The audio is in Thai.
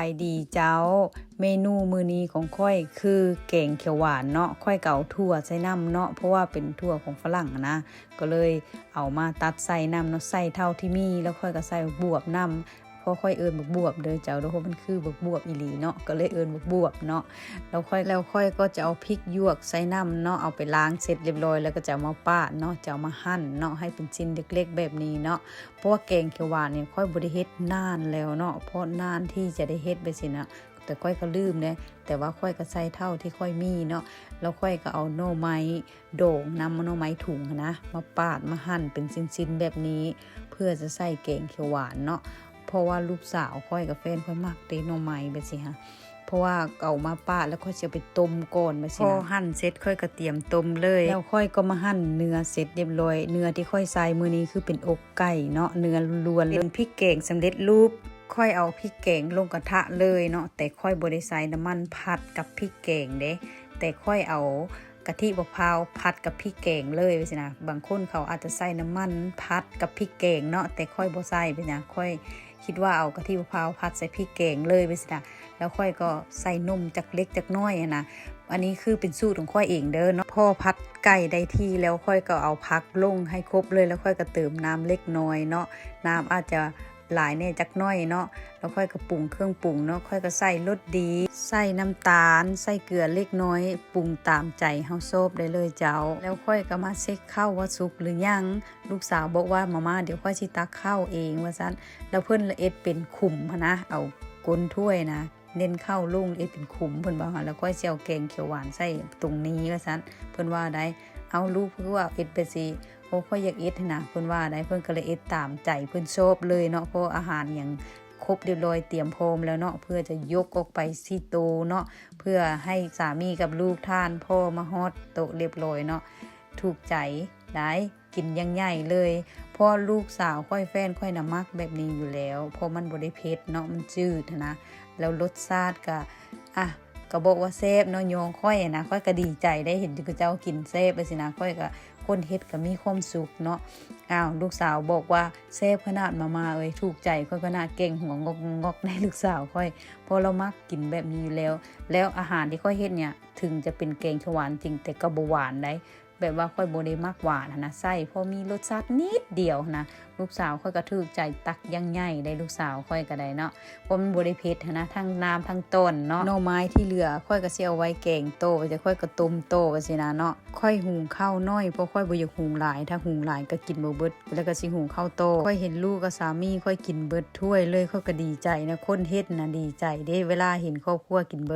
ายดีเจ้าเมนูมื้อนี้ของค่อยคือแกงเขียวหวานเนาะค่อยเก่าถั่วใส่น้ำเนาะเพราะว่าเป็นถั่วของฝรั่งนะก็เลยเอามาตัดใส่น้ำเนาะใส่เท่าที่มีแล้วค่อยก็ใส่บวบน้ำเพราะค่อยเอิ้นบวบเด้อเจ้าเพราะมันคือบวบอีหลีเนาะก็เลยเอิ้นบวบเนาะแล้วค่อยก็จะเอาพริกหยวกใส่น้ำเนาะเอาไปล้างเสร็จเรียบร้อยแล้วก็จะมาปาดเนาะจะเอามาหั่นเนาะให้เป็นชิ้นเล็กๆแบบนี้เนาะเพราะว่าแกงเขียวหวานเนี่ยค่อยบ่ได้เฮ็ดนานแล้วเนาะเพราะนานที่จะได้เฮ็ดไปสินะแต่ค่อยก็ลืมเนี่ยแต่ว่าค่อยก็ใส่เท่าที่ค่อยมีเนาะแล้วค่อยก็เอาหน่อไม้โด่งนำหน่อไม้ถุงนะมาปาดมาหั่นเป็นชิ้นๆแบบนี้เพื่อจะใส่แกงเขียวหวานเนาะเพราะว่าลูกสาวค่อยกับแฟนค่อยมักเตหน่อไม้แบบสิฮะเพราะว่าเอามาปาดแล้วค่อยจะไปต้มก่อนแบบสินะพอหั่นเสร็จค่อยก็เตรียมต้มเลยแล้วค่อยก็มาหั่นเนื้อเสร็จเรียบร้อยเนื้อที่ค่อยใส่มื้อนี้คือเป็นอกไก่เนาะเนื้อล้วนๆเป็นพริกแกงสำเร็จรูปค่อยเอาพริกแกงลงกระทะเลยเนาะแต่ค่อยบ่ได้ใส่น้ำมันผัดกับพริกแกงเด้แต่ค่อยเอากะทิมะพร้าวผัดกับพริกแกงเลยไปสินะบางคนเขาอาจจะใส่น้ำมันผัดกับพริกแกงเนาะแต่ค่อยบ่ใส่ไปนะค่อยคิดว่าเอากะทิมะพร้าวผัดใส่พริกแกงเลยไปสินะแล้วค่อยก็ใส่นมจากเล็กจากน้อยนะอันนี้คือเป็นสูตรของค่อยเองเด้อเนาะพอผัดไก่ได้ที่แล้วค่อยก็เอาผักลงให้ครบเลยแล้วค่อยก็เติมน้ำเล็กน้อยเนาะน้ำอาจจะหลายเนี่ยจักน้อยเนาะแล้วค่อยก็ปรุงเครื่องปรุงเนาะค่อยก็ใส่รสดีใส่น้ำตาลใส่เกลือเล็กน้อยปรุงตามใจเฮาชอบได้เลยเจ้าแล้วค่อยก็มาเช็คข้าวว่าสุกหรือยังลูกสาวบอกว่ามาเดี๋ยวค่อยสิตักข้าวเองว่าซั่นแล้วเพิ่นละเอ็ดเป็นขุมนะเอาก้นถ้วยนะเน้นข้าวลุ่งเอ็ดเป็นขุมเพิ่นว่าแล้วค่อยสิเอาแกงเขียวหวานใส่ตรงนี้ว่าซั่นเพิ่นว่าได้เอาลูกเพิ่นว่าเอ็ดไปสิโอ้ค่อยอยากเอ็ดนะเพิ่นว่าได้เพิ่นก็เลยเอ็ดตามใจเพิ่นชอบเลยเนาะเพราะอาหารอย่างครบเรียบร้อยเตรียมพร้อมแล้วเนาะเพื่อจะยกออกไปที่โต๊ะเนาะเพื่อให้สามีกับลูกทานพ่อมาฮอดโต๊ะเรียบร้อยเนาะถูกใจได้กินยังใหญ่เลยเพราะลูกสาวค่อยแฟนค่อยน่ะมักแบบนี้อยู่แล้วเพราะมันบ่ได้เผ็ดเนาะมันจืดนะแล้วรสชาติก็ก็บอกว่าแซ่บเนาะยองค่อยนะค่อยก็ดีใจได้เห็นเจ้ากินแซ่บไปสินะค่อยก็คนเฮ็ดก็มีความสุขเนาะลูกสาวบอกว่าแซ่บขนาดมาเอ้ยถูกใจค่อยก็น่าเก่งหัวงอกในลูกสาวค่อยเพราะเรามักกินแบบนี้อยู่แล้วอาหารที่ค่อยเฮ็ดเนี่ยถึงจะเป็นแกงเขียวหวานจริงแต่ก็บ่หวานได้แบบว่าค่อยบ่ได้มักหวานนะไส้พอมีรสชาตินิดเดียวนะลูกสาวค่อยก็ถูกใจตักยังใหญ่ได้ลูกสาวค่อยก็ได้เนาะเพราะมันบ่ได้เผ็ดนะทั้งน้ำทั้งต้นเนาะหน่อไม้ที่เหลือค่อยก็สิเอาไว้แกงโตจะค่อยก็ต้มโตไปสินะเนาะค่อยหุงข้าวน้อยเพราะค่อยบ่อยากหุงหลายถ้าหุงหลายก็กินบ่เบิดแล้วก็สิหุงข้าวโตค่อยเห็นลูกกับสามีค่อยกินเบิดถ้วยเลยค่อยก็ดีใจนะคนเฮ็ดนะดีใจเด้เวลาเห็นครอบครัวกินเบิด